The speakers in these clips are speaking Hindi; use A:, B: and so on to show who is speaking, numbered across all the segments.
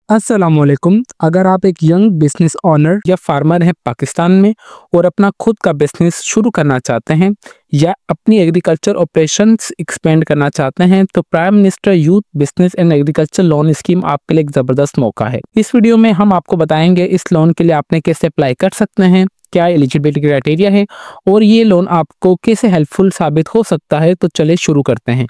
A: अस्सलामुअलैकुम। अगर आप एक यंग बिजनेस ओनर या फार्मर हैं पाकिस्तान में और अपना खुद का बिजनेस शुरू करना चाहते हैं या अपनी एग्रीकल्चर ऑपरेशंस एक्सपेंड करना चाहते हैं तो prime minister youth business and agriculture loan scheme आपके लिए एक ज़बरदस्त मौका है। इस वीडियो में हम आपको बताएंगे इस लोन के लिए आपने कैसे अप्लाई कर सकते हैं, क्या एलिजिबिलिटी क्राइटेरिया है और ये लोन आपको कैसे हेल्पफुल साबित हो सकता है। तो चले शुरू करते हैं।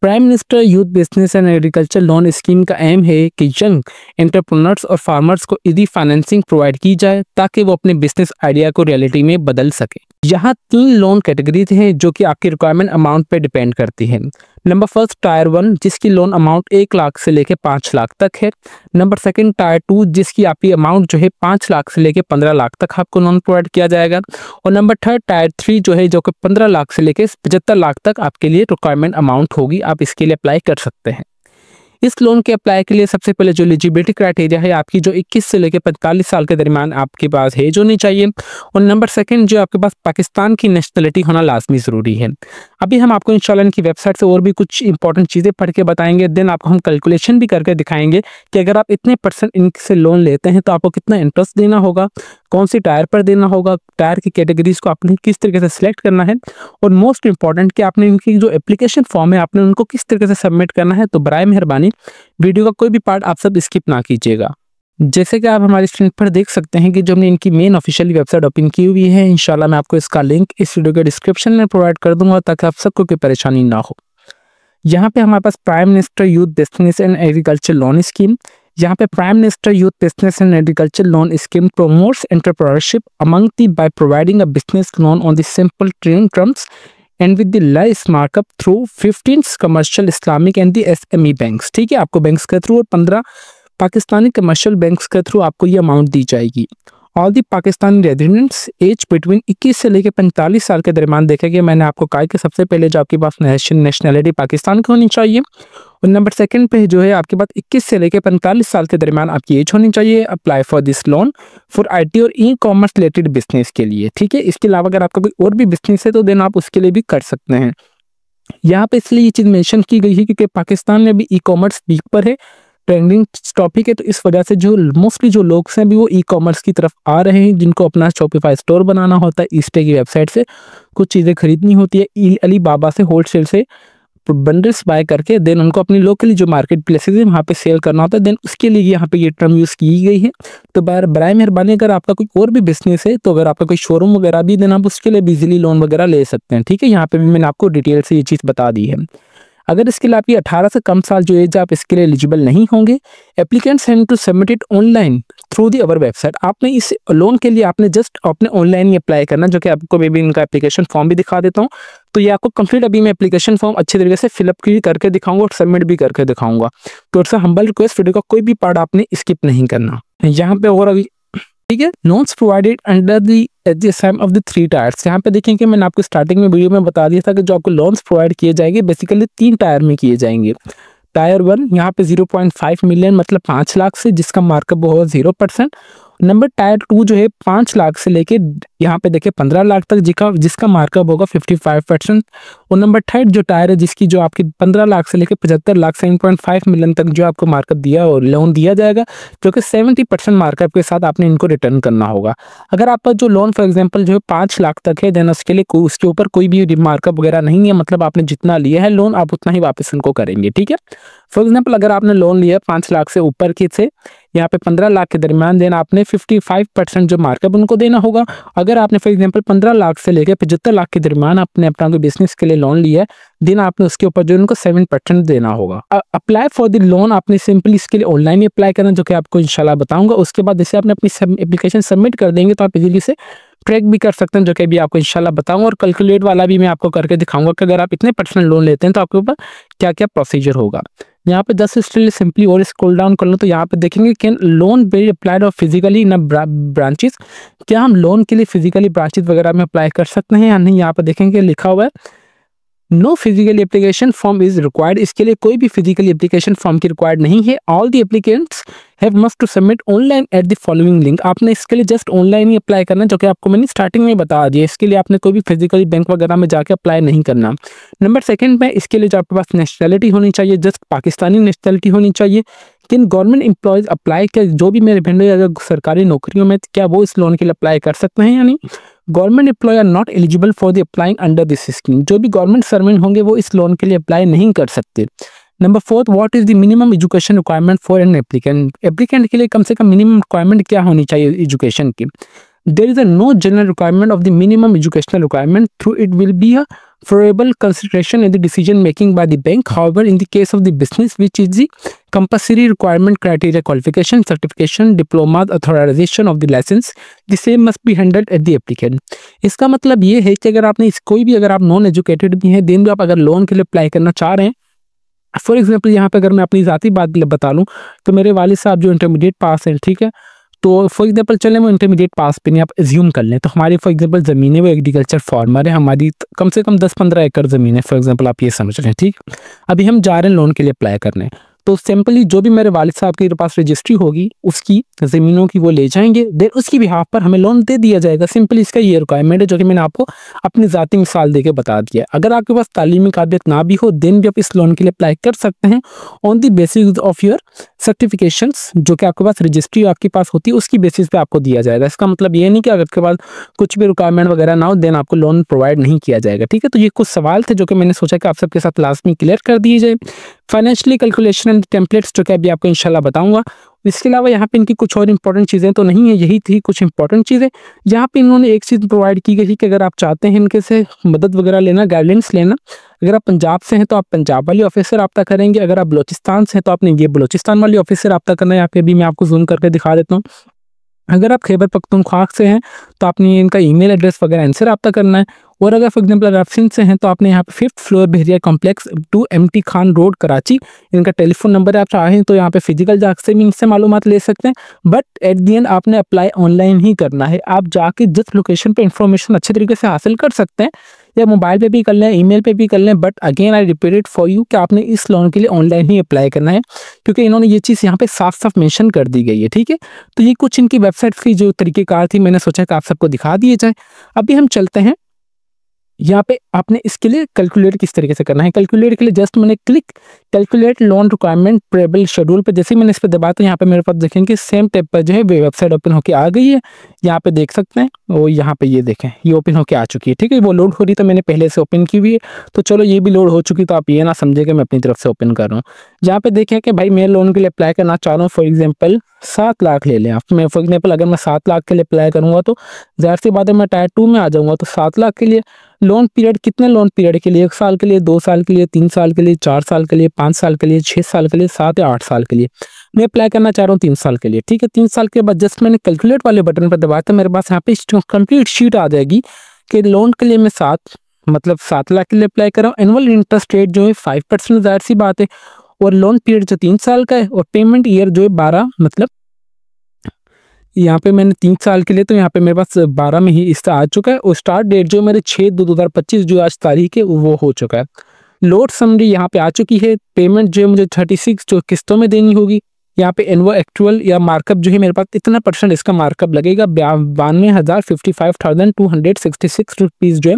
A: Prime minister youth business and agriculture loan scheme का एम है कि यंग एंटरप्रेन्योर्स और फार्मर्स को ईजी फाइनेंसिंग प्रोवाइड की जाए ताकि वो अपने बिजनेस आइडिया को रियलिटी में बदल सके। यहाँ 3 लोन कैटेगरीज हैं जो कि आपकी रिक्वायरमेंट अमाउंट पे डिपेंड करती है। नंबर फर्स्ट टायर 1 जिसकी लोन अमाउंट 1 लाख से लेके 5 लाख तक है। नंबर सेकंड टायर 2 जिसकी आपकी अमाउंट जो है 5 लाख से लेके 15 लाख तक आपको लोन प्रोवाइड किया जाएगा। और नंबर थर्ड टायर 3 जो है जो कि 15 लाख से लेके 75 लाख तक आपके लिए रिक्वायरमेंट अमाउंट होगी, आप इसके लिए अप्लाई कर सकते हैं। इस लोन के अप्लाई के लिए सबसे पहले जो एलिजिबिलिटी क्राइटेरिया है आपकी जो 21 से लेकर 45 साल के दरमियान आपके पास एज होनी चाहिए। और नंबर सेकंड जो आपके पास पाकिस्तान की नेशनलिटी होना लाजमी ज़रूरी है। अभी हम आपको इंशाल्लाह इनकी वेबसाइट से और भी कुछ इंपॉर्टेंट चीज़ें पढ़ के बताएंगे, देन आपको हम कैलकुलेशन भी करके दिखाएंगे कि अगर आप इतने % इनसे लोन लेते हैं तो आपको कितना इंटरेस्ट देना होगा, कौन सी टायर पर देना होगा, टायर की कैटेगरीज को आपने किस तरीके से सिलेक्ट करना है और मोस्ट इंपॉर्टेंट कि आपने इनकी जो एप्लीकेशन फॉर्म है आपने उनको किस तरीके से सबमिट करना है। तो बराए मेहरबानी वीडियो का कोई भी पार्ट आप सब स्किप ना कीजिएगा। जैसे कि आप हमारी स्क्रीन पर देख सकते हैं कि जो हमने इनकी मेन ऑफिशियल वेबसाइट ओपन की हुई है, इंशाल्लाह मैं आपको इसका लिंक इस वीडियो के डिस्क्रिप्शन में प्रोवाइड कर दूंगा ताकि आप सबको कोई परेशानी ना हो। यहाँ पे हमारे पास prime minister youth business and agriculture loan scheme, यहाँ पे prime minister youth business and agriculture loan scheme promotes entrepreneurship among the by providing a business loan on the simple terms and with the less markup through 15 commercial Islamic and the SME banks। ठीक है, आपको बैंक्स के थ्रू और 15 पाकिस्तानी कमर्शियल बैंक्स के थ्रू आपको ये अमाउंट दी जाएगी। All the Pakistani residents age between 21 से लेकर 45 साल के दरमियान देखेंगे। मैंने आपको कहा कि सबसे पहले जो आपके पास नेशनलिटी पाकिस्तान की होनी चाहिए और नंबर सेकंड पे जो है आपके पास 21 से लेकर 45 साल के दरमियान आपकी एज होनी चाहिए। Apply for this loan for IT और ई कॉमर्स रिलेटेड बिजनेस के लिए। ठीक है, इसके अलावा अगर आपका कोई और भी बिजनेस है तो देन आप उसके लिए भी कर सकते हैं। यहाँ पे इसलिए ये चीज़ मेंशन की गई है क्योंकि पाकिस्तान में भी ई कॉमर्स पीक पर है, ट्रेंडिंग टॉपिक है, तो इस वजह से जो मोस्टली जो लोग हैं भी वो ई कॉमर्स की तरफ आ रहे हैं जिनको अपना शॉपिफाई स्टोर बनाना होता है, ईस्टे की वेबसाइट से कुछ चीज़ें खरीदनी होती है, अली बाबा से होलसेल से बंडल्स बाय करके देन उनको अपनी लोकली जो मार्केट प्लेसेस है वहाँ पे सेल करना होता है, देन उसके लिए यहाँ पे ये टर्म यूज़ की गई है। तो बराए मेहरबानी अगर आपका कोई और भी बिजनेस है तो अगर आपका कोई शोरूम वगैरह भी देन आप उसके लिए बिजली लोन वगैरह ले सकते हैं। ठीक है, यहाँ पे भी मैंने आपको डिटेल से ये चीज़ बता दी है। अगर इसके लिए आपकी 18 से कम साल जो एज आप इसके लिए एलिजिबल नहीं होंगे, applicants have to submit it online through the our website. आपने इस लोन के लिए आपने जस्ट अपने ऑनलाइन ही अप्लाई करना, जो कि आपको मैं भी इनका एप्लीकेशन फॉर्म भी दिखा देता हूँ। तो ये आपको कंप्लीट अभी मैं एप्लीकेशन फॉर्म अच्छे तरीके से फिलअप की करके दिखाऊंगा और सबमिट भी करके दिखाऊंगा। तो इट्स हम्बल रिक्वेस्ट, वीडियो का कोई भी पार्ट आपने स्किप नहीं करना। यहाँ पे और अभी ठीक है, loans provided under the HDFC of the 3 tyres. यहाँ पे देखें कि मैंने आपको स्टार्टिंग में वीडियो में बता दिया था कि जो आपको लोन्स प्रोवाइड किए जाएंगे बेसिकली 3 टायर में किए जाएंगे। टायर 1 यहाँ पे 0.5 मिलियन मतलब 5 लाख से, जिसका मार्कअप होगा 0%। नंबर टायर 2 जो है 5 लाख से लेके यहाँ पे देखिए 15 लाख तक जिसका मार्कअप होगा 55%। और नंबर थर्ड जो टायर है जिसकी जो आपकी 15 लाख से लेकर 75 लाख 7.5 मिलियन तक जो आपको मार्कअप दिया और लोन दिया जाएगा, जो कि 70% मार्कअप के साथ आपने इनको रिटर्न करना होगा। अगर आपका जो लोन फॉर एग्जांपल जो है 5 लाख तक है देन उसके लिए उसके ऊपर कोई भी मार्कअप वगैरह नहीं है, मतलब आपने जितना लिया है लोन आप उतना ही वापस उनको करेंगे। ठीक है, फॉर एग्जाम्पल अगर आपने लोन लिया 5 लाख से ऊपर की से यहाँ पे 15 लाख के दरमियान देना आपने 55% जो मार्कअप उनको देना होगा। अगर आपने फॉर एग्जांपल 15 लाख से लेकर 75 लाख के दरमियान आपने अपना कोई बिजनेस के लिए लोन लिया है देन आपने उसके ऊपर जो उनको 7% देना होगा। अप्लाई फॉर द लोन आपने सिंपली इसके लिए ऑनलाइन ही अप्लाई करना, जो कि आपको इंशाल्लाह बताऊंगा। उसके बाद जैसे आपने अपनी एप्लीकेशन सबमिट कर देंगे तो आप इजीली से ट्रैक भी कर सकते हैं, जो कि अभी आपको इंशाल्लाह बताऊंगा। और कैलकुलेट वाला भी मैं आपको करके दिखाऊंगा कि अगर आप इतने % लोन लेते हैं तो आपके ऊपर क्या क्या प्रोसीजर होगा। यहाँ पे 10 स्टिल सिंपली और स्क्रॉल डाउन कर लो तो यहाँ पे देखेंगे कि लोन बी अप्लाइड और फिजिकली इन ब्रांचेस, क्या हम लोन के लिए फिजिकली ब्रांचेस वगैरह में अप्लाई कर सकते हैं या नहीं। यहाँ पे देखेंगे लिखा हुआ है no physical application form is required. इसके लिए कोई भी फिजिकल एप्लीकेशन फॉर्म की रिक्वायर्ड नहीं है। All the applicants have must to submit online at the following link. आपने इसके लिए जस्ट ऑनलाइन ही अप्लाई करना है, जो कि आपको मैंने स्टार्टिंग में बता दिया। इसके लिए आपने कोई भी फिजिकली बैंक वगैरह में जाके अप्लाई नहीं करना। नंबर सेकंड में इसके लिए जो आपके पास नेशनलिटी होनी चाहिए, जस्ट पाकिस्तानी नेशनलिटी होनी चाहिए। किन गवर्नमेंट एम्प्लॉयज अप्लाई, क्या जो भी मेरे फ्रेंड अगर सरकारी नौकरियों में, क्या वो इस लोन के लिए अप्लाई कर सकते हैं या नहीं। Government employ are not eligible for the applying under this scheme, जो भी गवर्नमेंट सर्वेंट होंगे वो इस लोन के लिए अप्लाई नहीं कर सकते। Number 4, what is the minimum education requirement for an applicant, applicant के लिए कम से कम मिनिमम रिक्वायरमेंट क्या होनी चाहिए एजुकेशन की। There is a no general requirement of the minimum educational requirement, through it will be a favorable consideration in the decision making by the bank. However, in the case of the business, which is the compulsory requirement criteria, qualification, certification, diplomas, authorization of the license, the same must be handled at the applicant. इसका मतलब ये है कि अगर आपने कोई भी, अगर आप नॉन एजुकेटेड भी हैं, देन भी आप अगर लोन के लिए अप्लाई करना चाह रहे हैं, फॉर एग्जाम्पल यहाँ पे अगर मैं अपनी ज़ाती बात बता लूँ तो मेरे वालिद साहब जो इंटरमीडिएट पास हैं, ठीक है, तो फॉर एग्जांपल चले वो इंटरमीडिएट पास पे नहीं, आप एज्यूम कर लें, तो हमारी फॉर एग्जांपल ज़मीन है वो एग्रीकल्चर फार्मर है, हमारी कम से कम 10-15 एकड़ ज़मीन है, फॉर एग्जांपल आप ये समझ रहे हैं, ठीक। अभी हम जा रहे हैं लोन के लिए अप्लाई करने, तो सिंपली जो भी मेरे वालिद साहब के पास रजिस्ट्री होगी उसकी ज़मीनों की वो ले जाएंगे, देन उसकी बिहाफ पर हमें लोन दे दिया जाएगा। सिंपली इसका ये रिक्वायरमेंट है जो कि मैंने आपको अपनी ज़ाती मिसाल देके बता दिया। अगर आपके पास तालीमी काबिलियत ना भी हो, देन भी आप इस लोन के लिए अप्लाई कर सकते हैं on the basis of your certifications, जो कि आपके पास रजिस्ट्री आपके पास होती है उसकी बेसिस पे आपको दिया जाएगा। इसका मतलब ये नहीं कि अगर आपके पास कुछ भी रिक्वायरमेंट वगैरह ना हो देन आपको लोन प्रोवाइड नहीं किया जाएगा, ठीक है। तो ये कुछ सवाल थे जो कि मैंने सोचा कि आप सबके साथ लास्ट में क्लियर कर दिए जाए। फाइनेंशियली कैलकुलेशन एंड टेम्पलेट्स जो कि अभी आपको इंशाल्लाह बताऊंगा। इसके अलावा यहाँ पे इनकी कुछ और इंपॉर्टेंट चीज़ें तो नहीं है, यही थी कुछ इंपॉर्टेंट चीज़ें। यहाँ पे इन्होंने एक चीज़ प्रोवाइड की गई कि अगर आप चाहते हैं इनके से मदद वगैरह लेना, गाइडेंस लेना, अगर आप पंजाब से हैं तो आप पंजाब वाली ऑफिस से रब्ता करेंगे, अगर आप बलोचिस्तान से हैं तो आपने ये बलोचिस्तान वाली ऑफिस से रब्ता करना है। यहाँ पे भी मैं आपको जूम करके दिखा देता हूँ। अगर आप खैबर पख्तूनख्वा से हैं तो आपने इनका ईमेल एड्रेस वगैरह इनसे रब्ता करना है। और अगर फॉर एग्जांपल अगर आप सिंध से हैं तो आपने यहाँ पे 5th floor Bahria complex 2 MT Khan road Karachi, इनका टेलीफोन नंबर है, आप चाहें तो यहाँ पे फिजिकल जाके भी इनसे मालूमात ले सकते हैं। बट एट दी एंड आपने अप्लाई ऑनलाइन ही करना है। आप जाके जिस लोकेशन पे इंफॉर्मेशन अच्छे तरीके से हासिल कर सकते हैं, या मोबाइल पे भी कर लें, ईमेल पे भी कर लें, but again I repeat it for you कि आपने इस लोन के लिए ऑनलाइन ही अप्लाई करना है, क्योंकि इन्होंने ये चीज़ यहाँ पे साफ साफ मेंशन कर दी गई है, ठीक है। तो ये कुछ इनकी वेबसाइट की जो तरीक़ेकार थी, मैंने सोचा कि आप सबको दिखा दिए जाए। अभी हम चलते हैं यहाँ पे आपने इसके लिए कैलकुलेट किस तरीके से करना है। कैलकुलेट के लिए जस्ट मैंने click calculate loan requirement payable schedule पे जैसे ही मैंने इस पर दबाया तो यहाँ पे मेरे पास देखेंगे सेम टाइप पर जो है वेबसाइट ओपन होकर आ गई है। यहाँ पे देख सकते हैं, वो यहाँ पे ये देखें ये ओपन होकर आ चुकी है, ठीक है। वो लोड हो रही तो मैंने पहले से ओपन की हुई है, तो चलो ये भी लोड हो चुकी, तो आप ये ना समझे कि मैं अपनी तरफ से ओपन कर रहा हूँ। यहाँ पे देखें कि भाई मैं लोन के लिए अप्लाई करना चाह रहा हूँ, फॉर एग्जाम्पल 7 लाख ले लें आप। मैं फॉर एग्जाम्पल अगर मैं 7 लाख के लिए अप्लाई करूँगा तो ज़ाहिर सी बात है मैं टायर 2 में आ जाऊँगा। तो 7 लाख के लिए लोन पीरियड कितने लोन पीरियड के लिए, 1 साल के लिए, 2 साल के लिए, 3 साल के लिए, 4 साल के लिए, 5 साल के लिए, 6 साल के लिए, 7 या 8 साल के लिए। मैं अप्लाई करना चाह रहा हूँ 3 साल के लिए, ठीक है। 3 साल के बाद जस्ट मैंने कैलकुलेट वाले बटन पर दबाया तो मेरे पास यहाँ पे कंप्लीट शीट आ जाएगी कि लोन के लिए मैं 7 लाख के लिए अप्लाई कर रहा हूँ। एनुअल इंटरेस्ट रेट जो है 5%, ज़ाहिर सी बात है, और लोन पीरियड जो 3 साल का है, और पेमेंट ईयर जो है 12, मतलब यहाँ पे मैंने 3 साल के लिए तो यहाँ पे मेरे पास 12 में ही इसका आ चुका है। और स्टार्ट डेट जो मेरे 6/2/2025 जो आज तारीख है वो हो चुका है। लोड समरी यहाँ पे आ चुकी है। पेमेंट जो है मुझे 36 जो किस्तों में देनी होगी। यहाँ पे एनुअल एक्चुअल या मार्कअप जो है मेरे पास इतना % इसका मार्कअप लगेगा 52,55,266 रुपीज़ जो है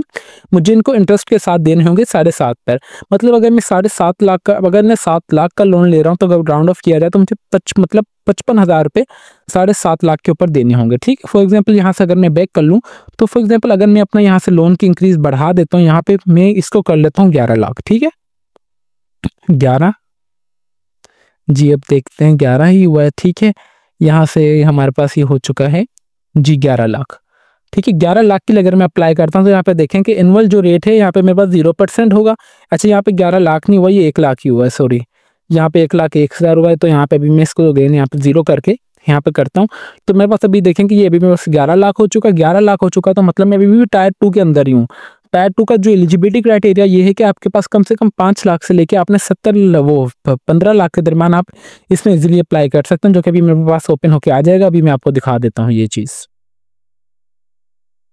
A: मुझे इनको इंटरेस्ट के साथ देने होंगे 7.5 पर। मतलब अगर मैं 7.5 लाख का, अगर मैं 7 लाख का लोन ले रहा हूँ तो अगर राउंड ऑफ किया जाए तो मुझे 55,000 रुपये 7.5 लाख के ऊपर देने होंगे, ठीक है। फॉर एग्जांपल यहाँ से अगर मैं बैक कर लूँ तो फॉर एग्जांपल अगर मैं अपना यहाँ से लोन की इंक्रीज बढ़ा देता हूँ, यहाँ पे मैं इसको कर लेता हूँ 11 लाख, ठीक है। 11 जी, अब देखते हैं 11 ही हुआ है, ठीक है। यहाँ से हमारे पास ये हो चुका है जी 11 लाख, ठीक है। 11 लाख के लिए अगर मैं अप्लाई करता हूँ तो यहाँ पे देखें कि एनुअल जो रेट है यहाँ पे मेरे पास 0% होगा। अच्छा, यहाँ पे 11 लाख नहीं हुआ, ये 1 लाख ही हुआ है, सॉरी। यहाँ पे 1,01,000 हुआ है, तो यहाँ पे भी मैं इसको अगेन यहाँ पे 0 करके यहाँ पे करता हूँ तो मेरे पास अभी देखें कि ये अभी मेरे पास 11 लाख हो चुका है। 11 लाख हो चुका तो मतलब मैं अभी भी टायर 2 के अंदर ही हूँ। टायर 2 का जो एलिजिबिलिटी क्राइटेरिया ये है कि आपके पास कम से कम 5 लाख से लेके आपने 15 लाख के दरमियान आप इसमें इजीली अप्लाई कर सकते हैं, जो कि अभी मेरे पास ओपन होके आ जाएगा। अभी मैं आपको दिखा देता हूँ ये चीज़।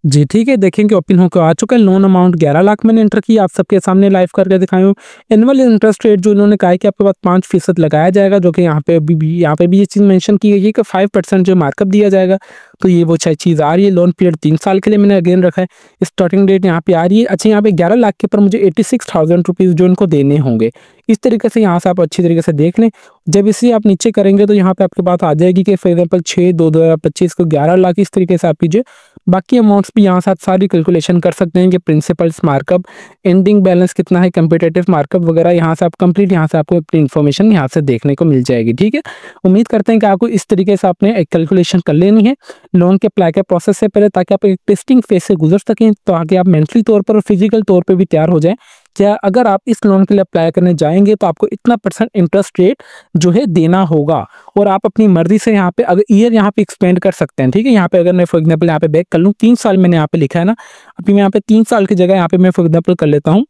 A: जी ठीक है, देखेंगे ओपन होकर आ चुका है। लोन अमाउंट 11 लाख मैंने एंटर किया, आप सबके सामने लाइव करके दिखाया हूँ। एनुअल इंटरेस्ट रेट जो इन्होंने कहा है कि आपके पास 5% लगाया जाएगा, जो कि यहाँ पे यहाँ पे भी ये चीज़ मेंशन की गई है कि 5% जो मार्कअप दिया जाएगा। तो ये वो चीज़ आ रही है। लोन पीरियड 3 साल के लिए मैंने अगेन रखा है। स्टार्टिंग डेट यहाँ पे आ रही है। अच्छा, यहाँ पे 11 लाख के ऊपर मुझे 86,000 रुपीज़ जो इनको देने होंगे। इस तरीके से यहाँ से आप अच्छी तरीके से देख लें। जब इसे आप नीचे करेंगे तो यहाँ पे आपके पास आ जाएगी कि फॉर एग्जाम्पल 6/2/2025 को 11 लाख, इस तरीके से आप कीजिए। बाकी अमाउंट्स भी यहाँ से आप सारी कैलकुलेशन कर सकते हैं कि प्रिंसिपल्स मार्कअप, एंडिंग बैलेंस कितना है, कंपिटेटिव मार्कअप वगैरह यहाँ से आप कंप्लीट यहाँ से आपको अपनी इन्फॉर्मेशन यहाँ से देखने को मिल जाएगी। ठीक है, उम्मीद करते हैं कि आपको इस तरीके से आपने एक कैलकुलेशन कर लेनी है लोन के अप्लाई के प्रोसेस से पहले, ताकि आप एक टेस्टिंग फेज से गुजर सकें, तो आगे आप मेंटली तौर पर और फिजिकल तौर पर भी तैयार हो जाएं। क्या अगर आप इस लोन के लिए अप्लाई करने जाएंगे तो आपको इतना % इंटरेस्ट रेट जो है देना होगा, और आप अपनी मर्जी से यहाँ पे अगर ईयर यहाँ पे एक्सपेंड कर सकते हैं। ठीक है, यहाँ पे अगर मैं फॉर एग्जांपल यहाँ पे बैक कर लूँ, 3 साल मैंने यहाँ पे लिखा है ना, अभी मैं यहाँ पे 3 साल की जगह यहाँ पे मैं फॉर एग्जांपल कर लेता हूँ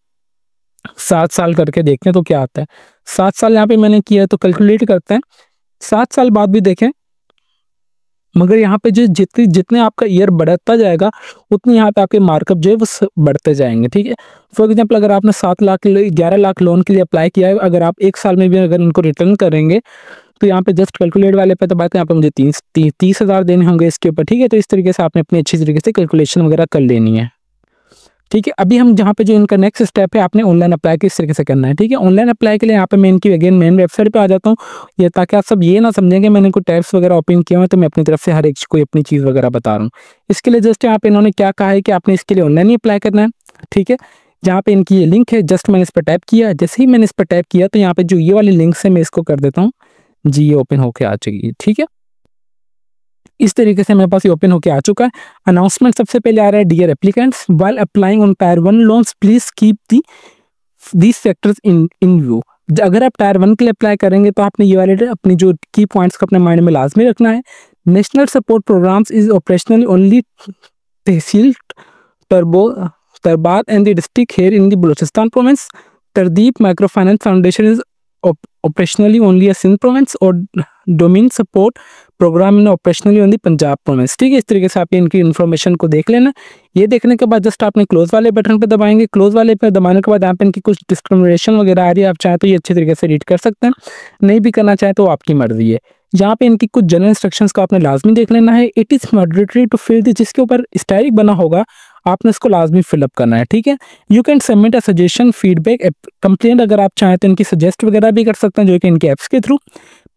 A: 7 साल करके, देखते हैं तो क्या आता है। 7 साल यहाँ पे मैंने किया है, तो कैलकुलेट करते हैं 7 साल बाद भी देखें, मगर यहाँ पे जो जितने आपका ईयर बढ़ता जाएगा उतने यहाँ पे आपके मार्कअप जो है वो बढ़ते जाएंगे। ठीक है, फॉर एग्जांपल अगर आपने 7 लाख के लिए 11 लाख लोन के लिए अप्लाई किया है, अगर आप 1 साल में भी अगर इनको रिटर्न करेंगे तो यहाँ पे जस्ट कैलकुलेट वाले पे तो बात है, यहाँ पे मुझे 30,000 देने होंगे इसके ऊपर। ठीक है, तो इस तरीके से आपने अपनी अच्छी तरीके से कैलकुलेशन वगैरह कर लेनी है। ठीक है, अभी हम जहाँ पे जो इनका नेक्स्ट स्टेप है, आपने ऑनलाइन अप्लाई किस तरीके से करना है। ठीक है, ऑनलाइन अप्लाई के लिए यहाँ पे मैं इनकी अगेन मेन वेबसाइट पे आ जाता हूँ, ये ताकि आप सब ये ना समझेंगे मैंने कोई टैब्स वगैरह ओपन किया हुआ है, तो मैं अपनी तरफ से हर एक कोई अपनी चीज़ वगैरह बता रहा हूँ। इसके लिए जस्ट यहाँ पे इन्होंने क्या कहा है कि आपने इसके लिए ऑनलाइन ही अप्लाई करना है। ठीक है, जहाँ पे इनकी ये लिंक है, जस्ट मैंने इस पर टैप किया। जैसे ही मैंने इस पर टैप किया तो यहाँ पे जो ये वाली लिंक है मैं इसको कर देता हूँ जी, ये ओपन होके आ चुकी है। ठीक है, इस तरीके से मेरे पास ये ओपन होके आ चुका है। अनाउंसमेंट सबसे पहले आ रहा है, dear applicants, while applying on tier 1 loans please keep these factors in view. अगर आप टायर 1 के लिए अप्लाई करेंगे तो आपने ये वाले अपनी जो की पॉइंट्स को अपने माइंड में लाजमी रखना है। National support programs is operational only tehsil Turbat and the district here in the Balochistan province. Thardeep micro finance foundation is operationally only a Sindh province और domain support program in operationally only Punjab province. ठीक है, इस तरीके से आप इनकी इन्फॉर्मेशन को देख लेना। ये देखने के बाद जस्ट आपने क्लोज वाले बटन पर दबाएंगे। क्लोज वाले पर दबाने के बाद यहाँ पे इनकी कुछ डिस्क्रिमिनेशन वगैरह आ रही है, आप चाहें तो ये अच्छे तरीके से रीड कर सकते हैं, नहीं भी करना चाहें तो आपकी मर्जी है। यहाँ पे इनकी कुछ जनरल इंस्ट्रक्शंस को आपने लाजमी देख लेना है। It is mandatory to fill this, जिसके ऊपर स्टाइरिक बना होगा आपने इसको लाजमी फिलअप करना है। ठीक है, you can submit a suggestion, feedback, complaint अगर आप चाहें तो इनकी सजेस्ट वगैरह भी कर सकते हैं, जो कि इनके ऐप्स के through.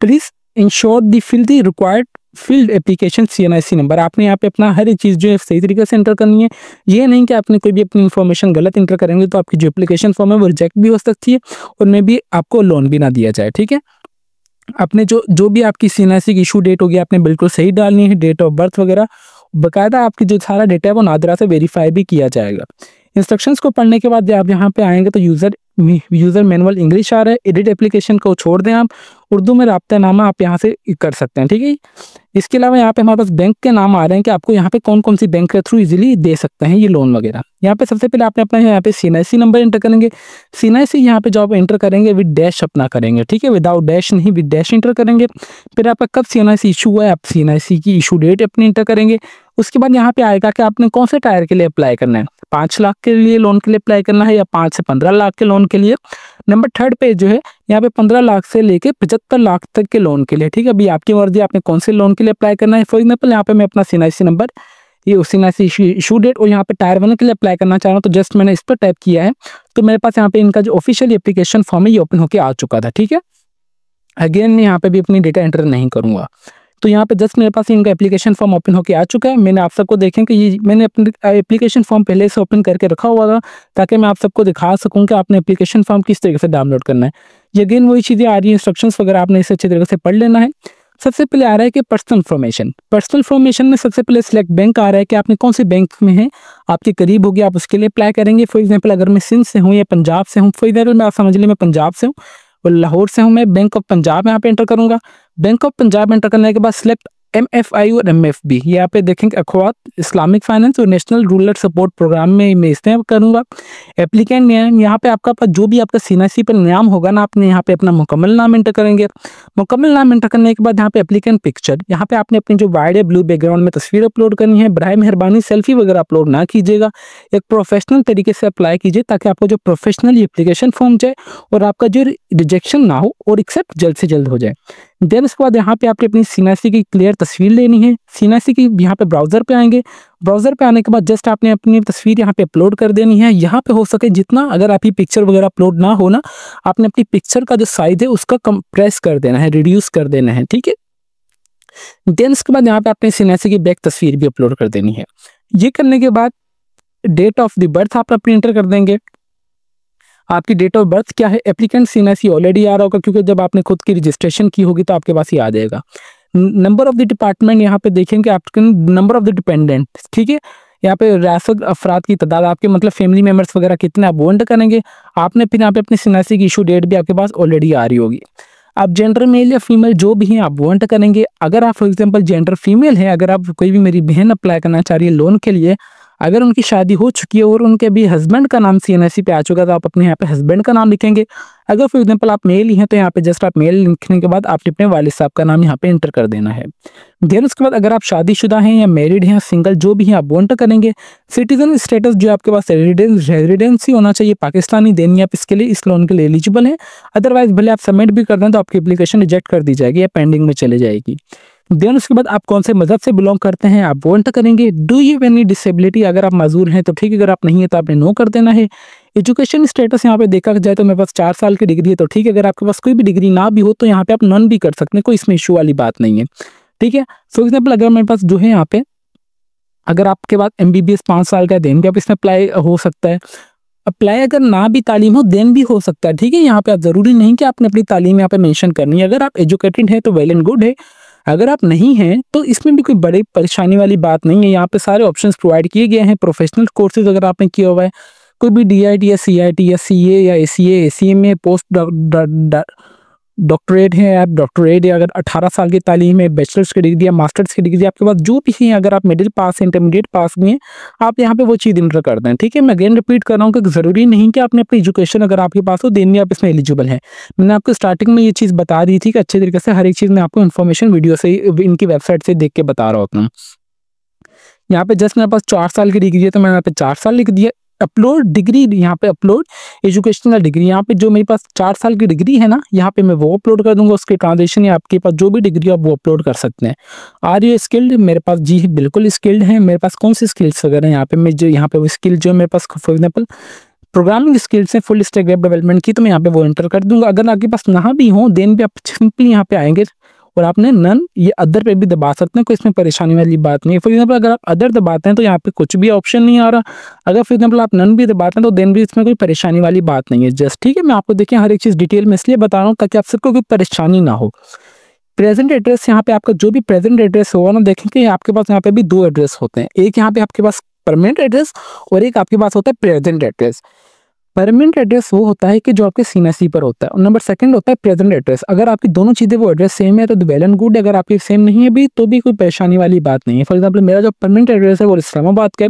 A: Please ensure the fill the required field application CNIC number. आपने यहाँ पे अपना हर एक चीज़ जो है सही तरीके से एंटर करनी है। ये नहीं कि आपने कोई भी अपनी इन्फॉर्मेशन गलत एंटर करेंगे तो आपकी जो एप्लीकेशन फॉर्म है वो रिजेक्ट भी हो सकती है और मे भी आपको लोन भी ना दिया जाए। ठीक है, आपने जो भी आपकी CNIC की इशू डेट होगी आपने बिल्कुल सही डालनी है, डेट ऑफ बर्थ वगैरह बाकायदा आपकी जो सारा डेटा है वो नादरा से वेरीफाई भी किया जाएगा। इंस्ट्रक्शंस को पढ़ने के बाद आप यहाँ पे आएंगे तो यूज़र मैनुअल इंग्लिश आ रहा है। एडिट एप्लीकेशन को छोड़ दें, आप उर्दू में राब्तानामा आप यहाँ से कर सकते हैं। ठीक है, इसके अलावा यहाँ पे हमारे पास बैंक के नाम आ रहे हैं कि आपको यहाँ पे कौन कौन सी बैंक के थ्रू इजीली दे सकते हैं ये लोन वगैरह। यहाँ पे सबसे पहले आपने अपना यहाँ पे CNIC नंबर एंटर करेंगे। CNIC यहाँ पे जो आप एंटर करेंगे विद डैश अपना करेंगे। ठीक है, विदाउट डैश नहीं, विद डैश एंटर करेंगे। फिर आपका कब CNIC इशू हुआ है आप CNIC की इशू डेट अपनी एंटर करेंगे। उसके बाद यहाँ पे आएगा कि आपने कौन से टायर के लिए अप्लाई करना है, 5 लाख के लिए लोन के लिए अप्लाई करना है या 5 से 15 लाख के लोन के लिए। नंबर 3 पे जो है यहाँ पे 15 लाख से लेके 75 लाख तक के लोन के लिए। ठीक है, अभी आपकी मर्जी आपने कौन से लोन के लिए अप्लाई करना है। फॉर एग्जाम्पल यहाँ पे मैं अपना CNIC नंबर, ये CNIC इशू डेट और यहाँ पे टायर 1 के लिए अप्लाई करना चाह रहा हूँ, तो जस्ट मैंने इस पर टाइप किया है तो मेरे पास यहाँ पे इनका जो ऑफिशियल एप्लीकेशन फॉर्म है ये ओपन होकर आ चुका था। ठीक है, अगेन मैं यहाँ पे भी अपनी डेटा एंटर नहीं करूँगा, तो यहाँ पे जस्ट मेरे पास इनका एप्लीकेशन फॉर्म ओपन होकर आ चुका है। मैंने आप सबको देखें कि ये मैंने अपने एप्लीकेशन फॉर्म पहले से ओपन करके रखा हुआ था ताकि मैं आप सबको दिखा सकूं कि आपने एप्लीकेशन फॉर्म किस तरीके से डाउनलोड करना है। ये अगेन वही चीज़ें आ रही हैं, इंस्ट्रक्शंस वगैरह आपने इसे अच्छे तरीके से पढ़ लेना है। सबसे पहले आ रहा है कि पर्सनल इन्फॉर्मेशन में सबसे पहले सिलेक्ट बैंक आ रहा है कि आपने कौन से बैंक में है आपके करीब होगी, आप उसके लिए अप्लाई करेंगे। फॉर एग्जाम्पल अगर मैं सिंध से हूँ या पंजाब से हूँ, फॉर एग्जाम्पल मैं आप समझ लीजिए मैं पंजाब से हूँ और लाहौर से हूँ, मैं बैंक ऑफ पंजाब यहाँ पे एंटर करूँगा। बैंक ऑफ पंजाब एंटर करने के बाद सिलेक्ट MFI और MFB यहाँ पे देखेंगे अखवात इस्लामिक फाइनेंस और नेशनल रूरल सपोर्ट प्रोग्राम में मैं इसमें करूँगा। एप्लीकेंट नेम यहाँ पे आपका जो भी आपका CNSE पर नाम होगा ना, आपने यहाँ पे अपना मुकम्मल नाम एंटर करेंगे। मुकम्मल नाम एंटर करने के बाद यहाँ पे एप्लीकेंट पिक्चर, यहाँ पे आपने अपनी जो वाइड ब्लू बैकग्राउंड में तस्वीर अपलोड करनी है। बराए मेहरबानी सेल्फी वगैरह अपलोड ना कीजिएगा, एक प्रोफेशनल तरीके से अप्लाई कीजिए ताकि आपको जो प्रोफेशनल एप्लीकेशन फॉर्म जाए और आपका जो रिजेक्शन ना हो और एक्सेप्ट जल्द से जल्द हो जाए। देन उसके बाद यहाँ पे आपने अपनी CNSE की क्लियर तस्वीर लेनी है। CNSE की यहाँ पे ब्राउजर पे आएंगे, ब्राउजर पे आने के बाद जस्ट आपने अपनी तस्वीर यहाँ पे अपलोड कर देनी है। यहाँ पे हो सके जितना, अगर आपकी पिक्चर वगैरह अपलोड ना हो ना, आपने अपनी पिक्चर का जो साइज है उसका कंप्रेस कर देना है, रिड्यूस कर देना है, ठीक है। देन उसके बाद यहाँ पे आपने CNSE की बैक तस्वीर भी अपलोड कर देनी है। ये करने के बाद डेट ऑफ द बर्थ आप अपनी एंटर कर देंगे। आपकी डेट ऑफ बर्थ क्या है, एप्लीकेंट CNSE ऑलरेडी आ रहा होगा क्योंकि जब आपने खुद की रजिस्ट्रेशन की होगी तो आपके पास ही आ जाएगा। नंबर ऑफ द डिपार्टमेंट यहाँ पे देखेंगे आपके नंबर ऑफ द डिपेंडेंट, ठीक है। यहाँ पे रियासत अफराद की तादाद, आपके मतलब फैमिली मेम्बर्स वगैरह कितने आप वो एंटर करेंगे। आपने फिर यहाँ पे अपनी CNSE की इशू डेट भी आपके पास ऑलरेडी आ रही होगी। आप जेंडर मेल या फीमेल जो भी हैं आप वो एंटर करेंगे। अगर आप फॉर एग्जांपल जेंडर फीमेल है, अगर आप कोई भी मेरी बहन अप्लाई करना चाह रही है लोन के लिए, अगर उनकी शादी हो चुकी है और उनके भी हस्बैंड का नाम CNSE पे आ चुका है तो आप अपने यहाँ पे हस्बैंड का नाम लिखेंगे। अगर फॉर एग्जांपल आप मेल ही हैं तो यहाँ पे जस्ट आप मेल लिखने के बाद आपने अपने वालिद साहब का नाम यहाँ पे एंटर कर देना है। देन उसके बाद अगर आप शादीशुदा हैं या मैरिड हैं, सिंगल जो भी हैं आप वो एंटर करेंगे। सिटीजन स्टेटस जो आपके पास रेजिडेंसी होना चाहिए पाकिस्तानी, देनी आप इसके लिए इस लोन के लिए एलिजिबल हैं। अदरवाइज भले आप सबमिट भी कर दें तो आपकी एप्लीकेशन रिजेक्ट कर दी जाएगी या पेंडिंग में चले जाएगी। देन उसके बाद आप कौन से मजहब से बिलोंग करते हैं आप वो एंटर करेंगे। डू यू एनी डिसेबिलिटी, अगर आप माजूर हैं तो ठीक है, अगर आप नहीं है तो आपने नो कर देना है। एजुकेशन स्टेटस यहाँ पे देखा जाए तो मेरे पास 4 साल की डिग्री है तो ठीक है, अगर आपके पास कोई भी डिग्री ना भी हो तो यहाँ पे आप नन भी कर सकते हैं, कोई इसमें इशू वाली बात नहीं है, ठीक है। फॉर एग्जाम्पल अगर मेरे पास जो है यहाँ पे, अगर आपके पास MBBS 5 साल का है देन भी आप इसमें अप्लाई हो सकता है। अप्लाई अगर ना भी तालीम हो देन भी हो सकता है, ठीक है। यहाँ पे आप जरूरी नहीं कि आपने अपनी तालीम यहाँ पे मेंशन करनी है। अगर आप एजुकेटेड है तो वेल एंड गुड है, अगर आप नहीं हैं तो इसमें भी कोई बड़ी परेशानी वाली बात नहीं है। यहाँ पे सारे ऑप्शंस प्रोवाइड किए गए हैं। प्रोफेशनल कोर्सेज अगर आपने किया हुआ है, कोई भी DIT या CIT या CA या ACA ACA में पोस्ट डॉक्टरेट है, आप डॉक्टरेट है, अगर 18 साल की तालीम है, बैचलर्स की डिग्री या मास्टर्स की डिग्री आपके पास जो भी है, अगर आप मिडिल पास इंटरमीडिएट पास भी हैं आप यहाँ पे वो चीज़ इंटर कर दें, ठीक है। मैं अगेन रिपीट कर रहा हूँ कि ज़रूरी नहीं कि आपने अपनी एजुकेशन अगर आपके पास हो देन भी आप इसमें एलिजिबल हैं। मैंने आपको स्टार्टिंग में ये चीज़ बता दी थी कि अच्छे तरीके से हर एक चीज़ मैं आपको इन्फॉर्मेशन वीडियो से इनकी वेबसाइट से देख के बता रहा होता हूँ। यहाँ पे जस्ट मेरे पास 4 साल की डिग्री है तो मैंने यहाँ पे 4 साल लिख दिया। अपलोड डिग्री, यहाँ पे अपलोड एजुकेशनल डिग्री, यहाँ पे जो मेरे पास 4 साल की डिग्री है ना, यहाँ पे मैं वो अपलोड कर दूंगा। उसके ट्रांजेक्शन या आपके पास जो भी डिग्री आप वो अपलोड कर सकते हैं। आर यू स्किल्ड, मेरे पास जी बिल्कुल स्किल्ड है। मेरे पास कौन सी स्किल्स वगैरह यहाँ पे मैं जो यहाँ पे वो स्किल जो मेरे पास फॉर एग्जाम्पल प्रोग्रामिंग स्किल्स है, फुल स्टैक वेब डेवलपमेंट की, तो मैं यहाँ पे वो एंटर कर दूंगा। अगर आपके पास ना भी हो देन भी आप सिंपली यहाँ पे आएंगे और आपने नन ये अदर पे भी दबा सकते हैं, कोई इसमें परेशानी वाली बात नहीं है। फॉर एग्जाम्पल अगर आप अदर दबाते हैं तो यहाँ पे कुछ भी ऑप्शन नहीं आ रहा। अगर फॉर एग्जाम्पल आप नन भी दबाते हैं तो देन भी इसमें कोई परेशानी वाली बात नहीं है। जस्ट ठीक है, मैं आपको देखिए हर एक चीज़ डिटेल में इसलिए बता रहा हूँ ताकि आप सबको कोई परेशानी ना हो। प्रेजेंट एड्रेस, यहाँ पे आपका जो भी प्रेजेंट एड्रेस होगा ना, देखेंगे आपके पास यहाँ पे भी 2 एड्रेस होते हैं। एक यहाँ पे आपके पास परमानेंट एड्रेस और एक आपके पास होता है प्रेजेंट एड्रेस। परमानेंट एड्रेस वो होता है कि जो आपके CNSE पर होता है, और नंबर सेकंड होता है प्रेजेंट एड्रेस। अगर आपकी दोनों चीज़ें वो एड्रेस सेम है तो वेल एंड गुड, अगर आपकी सेम नहीं है भी तो भी कोई परेशानी वाली बात नहीं है। फॉर एग्जांपल मेरा जो परमानेंट एड्रेस है वो इस्लामाबाद का है,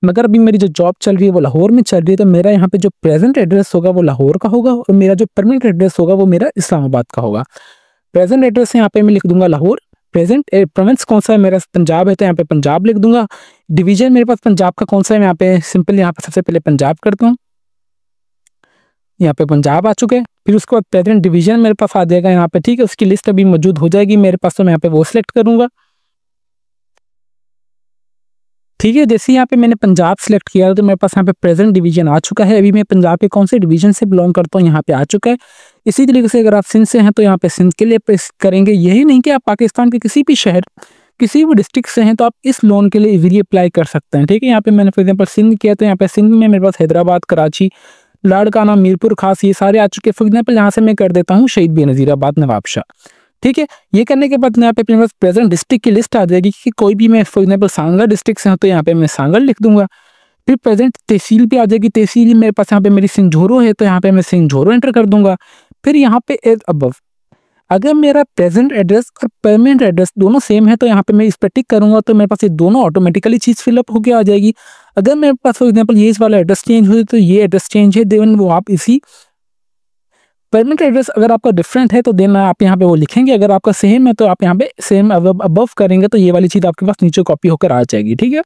A: मगर अभी मेरी जो जॉब चल रही है वो लाहौर में चल रही है, तो मेरा यहाँ पे जो प्रेजेंट एड्रेस होगा वो लाहौर का होगा और मेरा जो परमानेंट एड्रेस होगा वो मेरा इस्लामाबाद का होगा। प्रेजेंट एड्रेस यहाँ पे मैं लिख दूंगा लाहौर। प्रेजेंट प्रोविंस कौन सा है, मेरा पंजाब है तो यहाँ पे पंजाब लिख दूंगा। डिवीजन मेरे पास पंजाब का कौन सा है, मैं यहाँ पे सिंपल यहाँ पे सबसे पहले पंजाब करता हूँ। यहाँ पे पंजाब आ चुके हैं। फिर उसके बाद प्रेजेंट डिवीजन मेरे पास आ जाएगा यहाँ पे, ठीक है। उसकी लिस्ट अभी मौजूद हो जाएगी मेरे पास, तो मैं यहाँ पे वो सिलेक्ट करूंगा, ठीक है। जैसे यहाँ पे मैंने पंजाब सिलेक्ट किया तो मेरे पास यहाँ पे प्रेजेंट डिवीजन आ चुका है। अभी मैं पंजाब के कौन से डिवीजन से बिलोंग करता हूँ यहाँ पे आ चुका है। इसी तरीके से अगर आप सिंध से हैं तो यहाँ पे सिंध के लिए प्रेस करेंगे। यही नहीं कि आप पाकिस्तान के किसी भी शहर किसी भी डिस्ट्रिक्ट से हैं तो आप इस लोन के लिए इजीली अप्लाई कर सकते हैं, ठीक है। यहाँ पे मैंने फॉर एग्जाम्पल सिंध किया तो यहाँ पे सिंध में मेरे पास हैदराबाद, कराची, लाड़काना, मीरपुर खास ये सारे आ चुके हैं। फॉर एग्जाम्पल यहाँ से मैं कर देता हूँ शहीद बेनज़ीराबाद, नवाबशाह, ठीक है। ये करने के बाद यहाँ पे अपने पास प्रेजेंट डिस्ट्रिक्ट की लिस्ट आ जाएगी कि कोई भी मैं फॉर एग्जाम्पल सांगल डिस्ट्रिक्ट से हूँ तो यहाँ पे मैं सांगल लिख दूंगा। फिर प्रेजेंट तहसील भी आ जाएगी। तहसील मेरे पास यहाँ पे मेरी सिंझोरो है तो यहाँ पे मैं सिंझोरो एंटर कर दूंगा। फिर यहाँ पे एज अबव अगर मेरा प्रेजेंट एड्रेस और परमानेंट एड्रेस दोनों सेम है तो यहाँ पे मैं इस पर टिक करूंगा तो मेरे पास ये दोनों ऑटोमेटिकली चीज़ फिलअप होकर आ जाएगी। अगर मेरे पास फॉर एग्जांपल ये इस वाला एड्रेस चेंज हुई तो ये एड्रेस चेंज है, देन वो आप इसी परमानेंट एड्रेस अगर आपका डिफरेंट है तो देन आप यहाँ पे वो लिखेंगे, अगर आपका सेम है तो आप यहाँ पे सेम अबव करेंगे तो ये वाली चीज़ आपके पास नीचे कॉपी होकर आ जाएगी, ठीक है।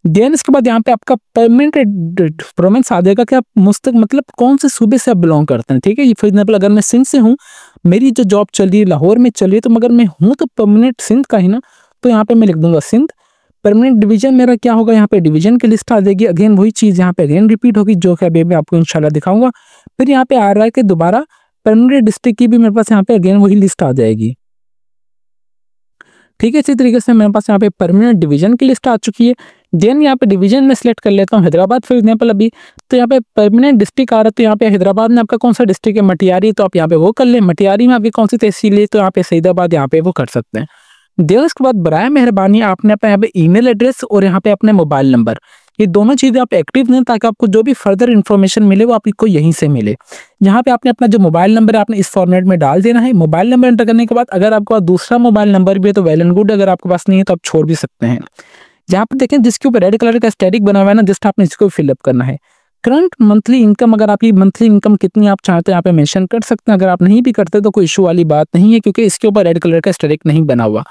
A: देन इसके बाद यहाँ पे आपका परमानेंट प्रोविंस आ जाएगा कि आप मतलब कौन से सूबे से आप बिलोंग करते हैं, ठीक है। फॉर एग्जाम्पल अगर मैं सिंध से हूँ, मेरी जो जॉब चल रही है लाहौर में चल रही है, तो मगर मैं हूँ तो परमानेंट सिंध का ही ना, तो यहाँ पे मैं लिख दूंगा सिंध। परमानेंट डिवीजन मेरा क्या होगा, यहाँ पे डिवीजन की लिस्ट आ जाएगी। अगेन वही चीज़ यहाँ पे अगेन रिपीट होगी जो कि अभी मैं आपको इंशाल्लाह दिखाऊंगा। फिर यहाँ पे आ रहा है कि दोबारा परमानेंट डिस्ट्रिक्ट की भी मेरे पास यहाँ पे अगेन वही लिस्ट आ जाएगी, ठीक है। इसी तरीके से मेरे पास यहाँ पे परमानेंट डिवीजन की लिस्ट आ चुकी है। देन यहाँ पे डिवीजन में सिलेक्ट कर लेता हूँ हैदराबाद फॉर एग्जाम्पल अभी, तो यहाँ पे परमानेंट डिस्ट्रिक्ट आ रहा है, तो यहाँ पे हैदराबाद में आपका कौन सा डिस्ट्रिक्ट है, मटियारी, तो आप यहाँ पे वो कर लें। मटियारी में आपकी कौन सी तहसील है, तो यहाँ पे सईदाबाद, यहाँ पे वो कर सकते हैं। देन उसके बाद बराए मेहरबानी आपने अपना यहाँ पे ईमेल एड्रेस और यहाँ पे अपने मोबाइल नंबर, ये दोनों चीज़ें आप एक्टिव दें ताकि आपको जो भी फर्दर इन्फॉर्मेशन मिले वो आपको यहीं से मिले। यहाँ पे आपने अपना जो मोबाइल नंबर है आपने इस फॉर्मेट में डाल देना है। मोबाइल नंबर एंटर करने के बाद अगर आपके पास दूसरा मोबाइल नंबर भी है तो वेल एंड गुड, अगर आपके पास नहीं है तो आप छोड़ भी सकते हैं। यहाँ पे देखें जिसके ऊपर रेड कलर का स्टैटिक बना हुआ है ना, जस्ट आपने इसको फिलअप करना है। करंट मंथली इनकम, अगर आपकी मंथली इनकम कितनी आप चाहते हैं यहाँ पे मेंशन कर सकते हैं। अगर आप नहीं भी करते तो कोई इशू वाली बात नहीं है, क्योंकि इसके ऊपर रेड कलर का स्टैटिक नहीं बना हुआ।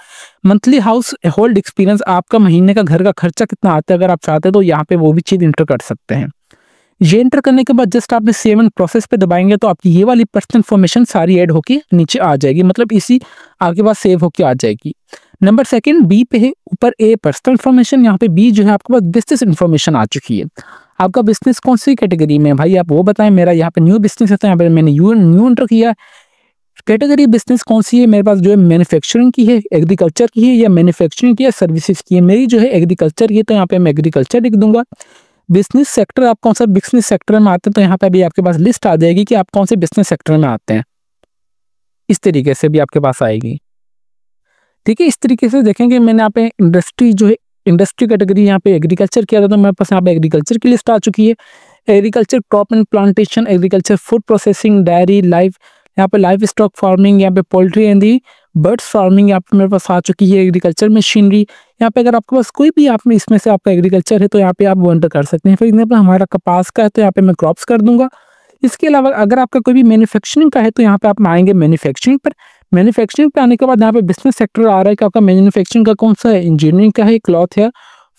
A: मंथली हाउस होल्ड एक्सपीरियंस, आपका महीने का घर का खर्चा कितना आता है, अगर आप चाहते हैं तो यहाँ पे वो भी चीज़ इंटर कर सकते हैं। ये एंटर करने के बाद जस्ट आपने सेव एंड प्रोसेस पे दबाएंगे तो आपकी ये वाली पर्सनल इन्फॉर्मेशन सारी ऐड होके नीचे आ जाएगी, मतलब इसी आपके पास सेव होके आ जाएगी। नंबर सेकंड बी पे है, ऊपर ए पर्सनल इन्फॉर्मेशन, यहाँ पे बी जो है आपके पास बिजनेस इन्फॉर्मेशन आ चुकी है। आपका बिजनेस कौन सी कैटेगरी में है भाई, आप वो बताएं। मेरा यहाँ पे न्यू बिजनेस है तो यहाँ पे मैंने न्यू एंटर किया। कैटेगरी बिजनेस कौन सी है, मेरे पास जो है मैन्युफैक्चरिंग की है, एग्रीकल्चर की है, या मैन्युफैक्चरिंग की है, सर्विसेज की है। मेरी जो है एग्रीकल्चर की है तो यहाँ पे मैं एग्रीकल्चर लिख दूंगा। बिजनेस सेक्टर, आप कौन सा बिजनेस सेक्टर में आते हैं, तो यहाँ पे अभी आपके पास लिस्ट आ जाएगी कि आप कौन से बिजनेस सेक्टर में आते हैं। इस तरीके से भी आपके पास आएगी, ठीक है। इस तरीके से देखेंगे मैंने यहाँ पे इंडस्ट्री जो है, इंडस्ट्री कैटेगरी यहाँ पे एग्रीकल्चर किया था तो मेरे पास यहाँ पे एग्रीकल्चर की लिस्ट आ चुकी है। Agriculture crop and plantation, agriculture food processing, diary, live, यहाँ पे लाइव स्टॉक फार्मिंग, यहाँ पे poultry and the birds farming यहाँ पे मेरे पास आ चुकी है। एग्रीकल्चर मशीनरी, यहाँ पे अगर आपके पास कोई भी आप में इसमें से आपका एग्रीकल्चर है तो यहाँ पे आप वो एंटर कर सकते हैं। फॉर एग्जाम्पल हमारा कपास का है तो यहाँ पे मैं क्रॉप्स कर दूंगा। इसके अलावा अगर आपका कोई भी मैन्युफैक्चरिंग का है तो यहाँ पे आप आएंगे मैन्युफैक्चरिंग पर। मैन्युफैक्चरिंग पे आने के बाद यहाँ पे बिजनेस सेक्टर आ रहा है कि आपका मैन्युफैक्चरिंग का कौन सा है, इंजीनियरिंग का है, क्लॉथ है,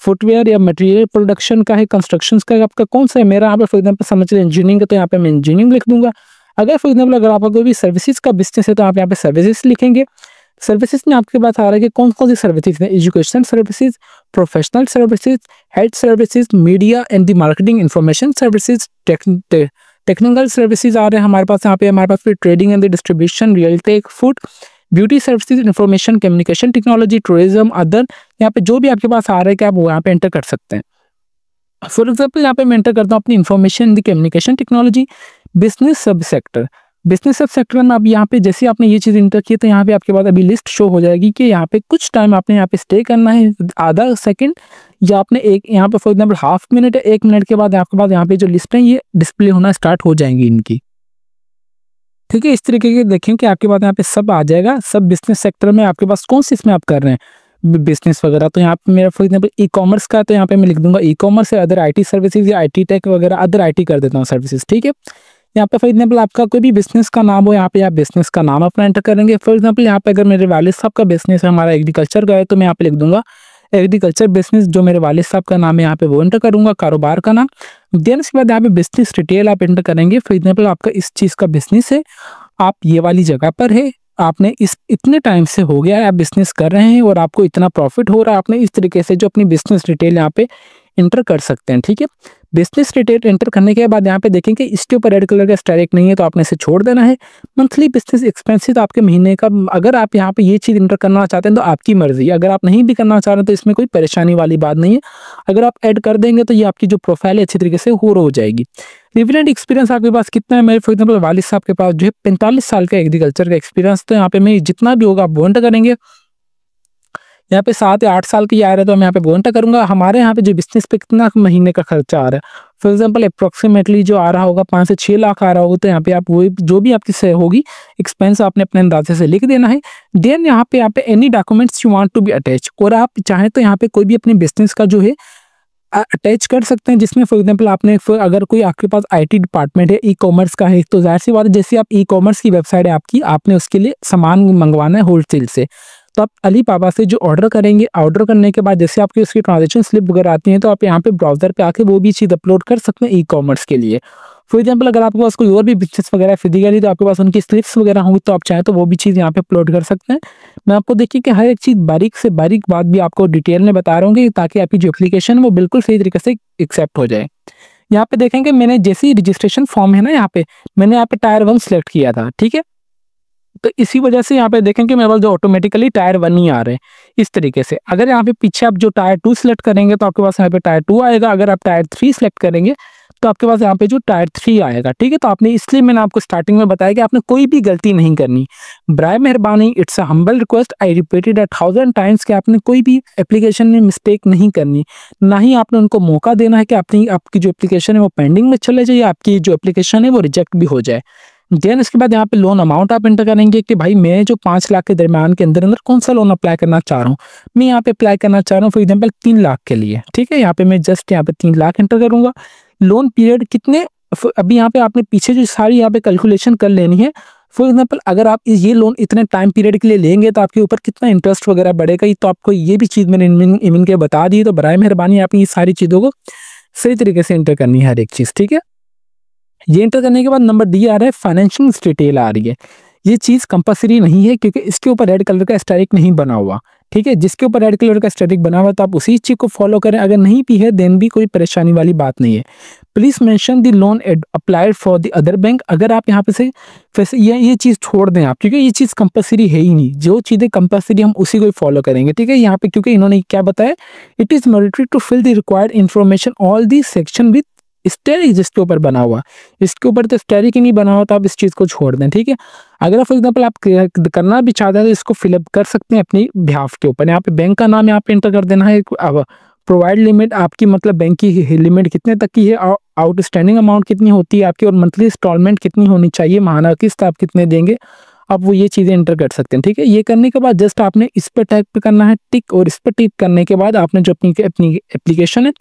A: फुटवेयर या मटेरियल प्रोडक्शन का है, कंस्ट्रक्शन का आपका कौन सा है। मेरा यहाँ पे फॉर एग्जाम्पल समझ रहे इंजीनियरिंग का तो यहाँ पे मैं इंजीनियरिंग लिख दूंगा। अगर फॉर एग्जाम्पल अगर आपका कोई भी सर्विसेज का बिजनेस है तो आप यहाँ पे सर्विसेज लिखेंगे। सर्विसेज में आपके पास आ रहा है कि कौन कौन सी सर्विसेज है, education services, professional services, health services, media and the marketing information services, technical services आ रहे हैं हमारे पास। यहाँ पे हमारे पास फिर trading and the distribution, real tech, food, beauty services, information communication technology, tourism, other, यहाँ पे जो भी आपके पास आ रहा है कि आप वो यहाँ पे एंटर कर सकते हैं। फॉर एग्जाम्पल यहाँ पे मैं एंटर करता हूँ अपनी information the communication technology, business सब सेक्टर। बिजनेस सब सेक्टर में अब यहाँ पे जैसे आपने ये चीज़ इंटर की तो यहाँ पे आपके पास अभी लिस्ट शो हो जाएगी कि यहाँ पे कुछ टाइम आपने यहाँ पे स्टे करना है, आधा सेकंड या आपने एक यहाँ पे फॉर एग्जाम्पल हाफ मिनट या 1 मिनट के बाद आपके पास यहाँ पे जो लिस्ट है ये डिस्प्ले होना स्टार्ट हो जाएंगी इनकी, ठीक है। इस तरीके के देखें कि आपके पास यहाँ पे सब आ जाएगा। सब बिजनेस सेक्टर में आपके पास कौन सी इसमें आप कर रहे हैं बिजनेस वगैरह, तो यहाँ पे मेरा फॉर एग्जाम्पल ई कॉमर्स का है तो यहाँ पे मैं लिख दूंगा ई कॉमर्स है, अदर IT सर्विसेज या IT टेक वगैरह, अदर IT कर देता हूँ सर्विसेज, ठीक है। यहाँ पे फॉर एग्जाम्पल आपका कोई भी बिजनेस का नाम हो, यहाँ पे आप बिजनेस का नाम अपना एंटर करेंगे। फॉर एग्जाम्पल यहाँ पे अगर मेरे वालिद साहब का बिजनेस है, हमारा एग्रीकल्चर का है, तो मैं यहाँ पे लिख दूंगा एग्रीकल्चर बिजनेस, जो मेरे वालिद साहब का नाम है यहाँ पे वो एंटर करूंगा, कारोबार का नाम। देन इसके बाद यहाँ पे बिजनेस डिटेल आप एंटर करेंगे। फॉर एग्जाम्पल आपका इस चीज़ का बिजनेस है, आप ये वाली जगह पर है, आपने इस इतने टाइम से हो गया है आप बिजनेस कर रहे हैं और आपको इतना प्रॉफिट हो रहा है, आपने इस तरीके से जो अपनी बिजनेस डिटेल यहाँ पे इंटर कर सकते हैं, ठीक है। बिजनेस डिटेल एंटर करने के बाद यहाँ पे देखेंगे इसके ऊपर रेड कलर का स्ट्राइक नहीं है तो आपने इसे छोड़ देना है। मंथली बिजनेस एक्सपेंसेस आपके महीने का, अगर आप यहाँ पे ये चीज़ इंटर करना चाहते हैं तो आपकी मर्जी, अगर आप नहीं भी करना चाह रहे तो इसमें कोई परेशानी वाली बात नहीं है। अगर आप ऐड कर देंगे तो ये आपकी जो प्रोफाइल है अच्छी तरीके से हो जाएगी। रिलेवेंट एक्सपीरियंस आपके पास कितना है, मेरे फॉर एग्जाम्पल वालिद साहब के पास जो है 45 साल का एग्रीकल्चर का एक्सपीरियंस, तो यहाँ पे मैं जितना भी होगा आप वो एंटर करेंगे। यहाँ पे 7 या 8 साल की आ रहा है तो मैं यहाँ पे वो एंटर करूंगा। हमारे यहाँ पे जो बिजनेस पे कितना महीने का खर्चा आ रहा है, फॉर एग्जांपल अप्रोक्सीमेटली जो आ रहा होगा 5 से 6 लाख आ रहा होगा, तो यहाँ पे आप वो जो भी आपकी से होगी एक्सपेंस आपने अपने अंदाजे से लिख देना है। देन यहाँ पे any documents you want to be attach, और आप चाहें तो यहाँ पे कोई भी अपने बिजनेस का जो है अटैच कर सकते हैं, जिसमें फॉर एग्जांपल आपने अगर कोई आपके पास आईटी डिपार्टमेंट है, ई कॉमर्स का है, तो जाहिर सी बात है जैसे आप ई कॉमर्स की वेबसाइट है आपकी, आपने उसके लिए सामान मंगवाना है होलसेल से, तो आप अली बाबा से जो ऑर्डर करेंगे, ऑर्डर करने के बाद जैसे आपकी उसकी ट्रांजेक्शन स्लिप वगैरह आती है, तो आप यहाँ पे ब्राउजर पे आके वो भी चीज़ अपलोड कर सकते हैं ई कॉमर्स के लिए। फॉर एग्जाम्पल अगर आपके पास कोई और भी बिजनेस वगैरह फिजिकली, तो आपके पास उनकी स्लिप्स वगैरह होंगी, तो आप चाहे तो वो भी चीज़ यहाँ पे अपलोड कर सकते हैं। मैं आपको देखिए कि हर एक चीज़ बारीक से बारीक बात भी आपको डिटेल में बता रहा हूँ, ताकि आपकी जो एप्लीकेशन है वो बिल्कुल सही तरीके से एक्सेप्ट हो जाए। यहाँ पे देखेंगे मैंने जैसे ही रजिस्ट्रेशन फॉर्म है ना, मैंने यहाँ पे टायर 1 सेलेक्ट किया था, ठीक है। तो इसी वजह से यहाँ पे देखेंगे मेरे पास जो ऑटोमेटिकली टायर 1 ही आ रहे हैं इस तरीके से। अगर यहाँ पे पीछे आप जो टायर 2 सेलेक्ट करेंगे तो आपके पास यहाँ पे टायर 2 आएगा। अगर आप टायर 3 सेलेक्ट करेंगे तो आपके पास यहाँ पे जो टायर 3 आएगा, ठीक है। तो आपने इसलिए मैंने आपको स्टार्टिंग में बताया कि आपने कोई भी गलती नहीं करनी। ब्राय मेहरबानी, it's a humble request, I repeated 1000 times कि आपने कोई भी एप्लीकेशन में मिस्टेक नहीं करनी, ना ही आपने उनको मौका देना है कि आपकी जो एप्लीकेशन है वो पेंडिंग में चले जाए, आपकी जो एप्लीकेशन है वो रिजेक्ट भी हो जाए। देन इसके बाद यहाँ पे लोन अमाउंट आप एंटर करेंगे कि भाई मैं जो 5 लाख के दरमियान के अंदर कौन सा लोन अप्लाई करना चाह रहा हूँ। मैं यहाँ पे अप्लाई करना चाह रहा हूँ फॉर एग्जांपल 3 लाख के लिए, ठीक है। यहाँ पे मैं जस्ट यहाँ पे 3 लाख एंटर करूंगा। लोन पीरियड कितने, अभी यहाँ पे आपने पीछे जो सारी यहाँ पे कैलकुलेशन कर लेनी है। फॉर एग्जाम्पल अगर आप ये लोन इतने टाइम पीरियड के लिए लेंगे तो आपके ऊपर कितना इंटरेस्ट वगैरह बढ़ेगा, तो आपको ये भी चीज़ मैंने इवन के बता दी। तो बराए मेहरबानी आपने ये सारी चीज़ों को सही तरीके से एंटर करनी है हर एक चीज़, ठीक है। ये एंटर करने के बाद नंबर डी आ रहा है, फाइनेंशियल डिटेल आ रही है। ये चीज़ कंपल्सरी नहीं है क्योंकि इसके ऊपर रेड कलर का स्ट्राइक नहीं बना हुआ, ठीक है। जिसके ऊपर रेड कलर का स्ट्राइक बना हुआ तो आप उसी चीज़ को फॉलो करें। अगर नहीं भी है देन भी कोई परेशानी वाली बात नहीं है। Please mention the loan applied for the other bank. अगर आप यहाँ पे से वैसे ये चीज़ छोड़ दें आप, क्योंकि ये चीज़ कंपल्सरी है ही नहीं। जो चीज़ें कंपल्सरी हम उसी को ही फॉलो करेंगे, ठीक है। यहाँ पे क्योंकि इन्होंने क्या बताया, it is mandatory to fill the required information all the section with asterisk, जिसके ऊपर बना हुआ, इसके ऊपर तो स्टेरिक ही नहीं बना हुआ, तो आप इस चीज़ को छोड़ दें, ठीक है। अगर फॉर एग्जांपल आप करना भी चाहते हैं तो इसको फिलअप कर सकते हैं अपनी बिहाफ के ऊपर। यहाँ पे बैंक का नाम यहाँ पे एंटर कर देना है। प्रोवाइड लिमिट आपकी, मतलब बैंक की लिमिट कितने तक की है, आउटस्टैंडिंग अमाउंट कितनी होती है आपकी, और मंथली इंस्टॉलमेंट कितनी होनी चाहिए, माहाना किस्त आप कितने देंगे, आप वो ये चीज़ें एंटर कर सकते हैं, ठीक है। ये करने के बाद जस्ट आपने इस पर टैप करना है टिक, और इस पर टिक करने के बाद आपने जो अपनी एप्लीकेशन है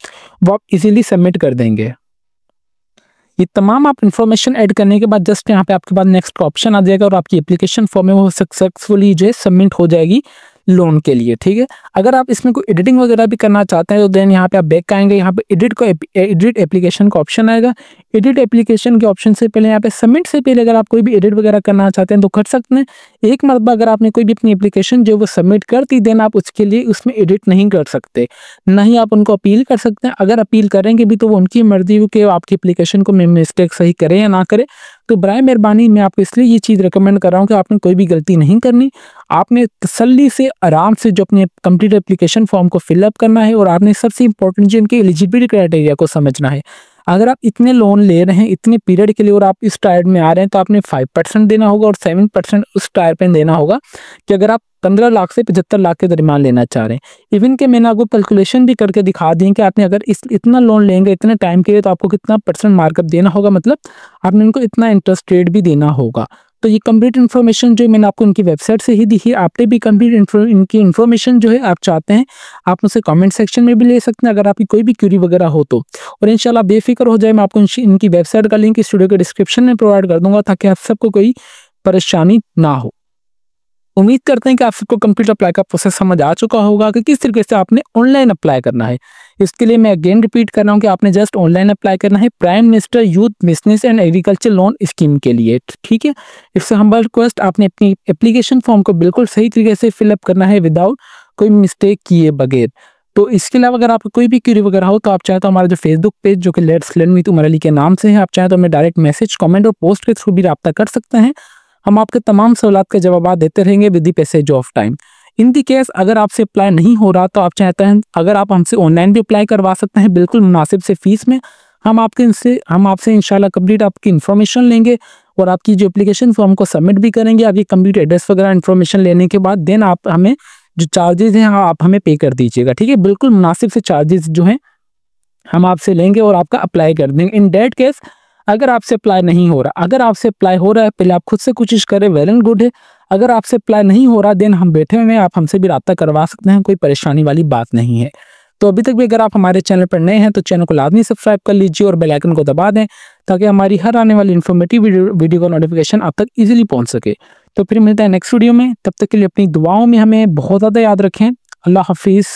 A: वो आप इजीली सबमिट कर देंगे। ये तमाम आप इन्फॉर्मेशन ऐड करने के बाद जस्ट यहाँ पे आपके पास नेक्स्ट का ऑप्शन आ जाएगा और आपकी एप्लीकेशन फॉर्म है वो सक्सेसफुली जो है सबमिट हो जाएगी लोन के लिए, ठीक है। अगर आप इसमें कोई एडिटिंग वगैरह भी करना चाहते हैं तो देन यहाँ पे आप बैक आएंगे, यहाँ पे एडिट एप्लीकेशन का ऑप्शन आएगा। एडिट एप्लीकेशन के ऑप्शन से पहले यहाँ पे सबमिट से पहले अगर आप कोई भी एडिट वगैरह करना चाहते हैं तो कर सकते हैं। एक मरतबा अगर आपने कोई भी अपनी एप्लीकेशन जो वो सबमिट करती देन आप उसके लिए उसमें एडिट नहीं कर सकते, ना ही आप उनको अपील कर सकते हैं। अगर अपील करेंगे भी तो वो उनकी मर्जी हो कि आपकी एप्लीकेशन को मिस्टेक सही करें या ना करें। तो बराए मेहरबानी मैं आपको इसलिए ये चीज़ रिकमेंड कर रहा हूँ कि आपने कोई भी गलती नहीं करनी। आपने तसल्ली से आराम से जो अपने कंप्लीट एप्लीकेशन फॉर्म को फिलअप करना है, और आपने सबसे इंपॉर्टेंट जो इनके एलिजिबिलिटी क्राइटेरिया को समझना है। अगर आप इतने लोन ले रहे हैं इतने पीरियड के लिए और आप इस टायर में आ रहे हैं तो आपने 5% देना होगा और 7% उस टायर पे देना होगा कि अगर आप 15 लाख से 75 लाख के दरमियान लेना चाह रहे हैं। इवन के मैंने आपको कैलकुलेशन भी करके दिखा दी कि आपने अगर इतना लोन लेंगे इतने टाइम के लिए तो आपको कितना % मार्कअप देना होगा, मतलब आपने इनको इतना इंटरेस्ट रेट भी देना होगा। तो ये कंप्लीट इन्फॉर्मेशन जो मैंने आपको इनकी वेबसाइट से ही दी है। आपने भी कंप्लीट इनकी इन्फॉर्मेशन जो है आप चाहते हैं आप मुझसे कमेंट सेक्शन में भी ले सकते हैं अगर आपकी कोई भी क्यूरी वगैरह हो तो। और इंशाल्लाह बेफिक्र हो जाए, मैं आपको इनकी वेबसाइट का लिंक इस वीडियो के डिस्क्रिप्शन में प्रोवाइड कर दूंगा ताकि आप सबको कोई परेशानी ना हो। उम्मीद करते हैं कि आप सबको कंप्लीट अप्लाई का प्रोसेस समझ आ चुका होगा कि किस तरीके से आपने ऑनलाइन अप्लाई करना है। इसके लिए मैं अगेन रिपीट कर रहा हूँ कि आपने जस्ट ऑनलाइन अप्लाई करना है prime minister youth business and agriculture loan scheme के लिए, ठीक है। इससे हम्बल रिक्वेस्ट, आपने अपनी एप्लीकेशन फॉर्म को बिल्कुल सही तरीके से फिलअप करना है विदाउट कोई मिस्टेक किए बगैर। तो इसके अलावा अगर आपको कोई भी क्वेरी वगैरह हो तो आप चाहे तो हमारा जो फेसबुक पेज जो कि let's learn with Umar Ali के नाम से है, आप चाहे तो हमें डायरेक्ट मैसेज, कमेंट और पोस्ट के थ्रू भी रब्ता कर सकते हैं। हम आपके तमाम सवालात के जवाब देते रहेंगे with the passage of time. In the case अगर आपसे अप्लाई नहीं हो रहा तो आप चाहते हैं अगर आप हमसे ऑनलाइन भी अप्लाई करवा सकते हैं बिल्कुल मुनासिब से फीस में। हम आपसे इंशाल्लाह कंप्लीट आपकी इन्फॉर्मेशन लेंगे और आपकी जो एप्लीकेशन फॉर्म को सबमिट भी करेंगे। आपकी कंप्लीट एड्रेस वगैरह इन्फॉर्मेशन लेने के बाद देन आप हमें जो चार्जेस हैं आप हमें पे कर दीजिएगा, ठीक है। बिल्कुल मुनासिब से चार्जेस जो हैं हम आपसे लेंगे और आपका अप्लाई कर देंगे। इन दैट केस अगर आपसे अप्लाई नहीं हो रहा, अगर आपसे अप्लाई हो रहा है पहले आप खुद से कोशिश करें, वेल एंड गुड है। अगर आपसे अप्लाई नहीं हो रहा देन हम बैठे हुए हैं, आप हमसे भी राब्ता करवा सकते हैं, कोई परेशानी वाली बात नहीं है। तो अभी तक भी अगर आप हमारे चैनल पर नए हैं तो चैनल को लाजमी सब्सक्राइब कर लीजिए और बेल आइकन को दबा दें ताकि हमारी हर आने वाली इन्फॉर्मेटिव वीडियो का नोटिफिकेशन आप तक ईजिली पहुंच सके। तो फिर मिलता है नेक्स्ट वीडियो में, तब तक के लिए अपनी दुआओं में हमें बहुत ज़्यादा याद रखें। अल्लाह हाफिज़।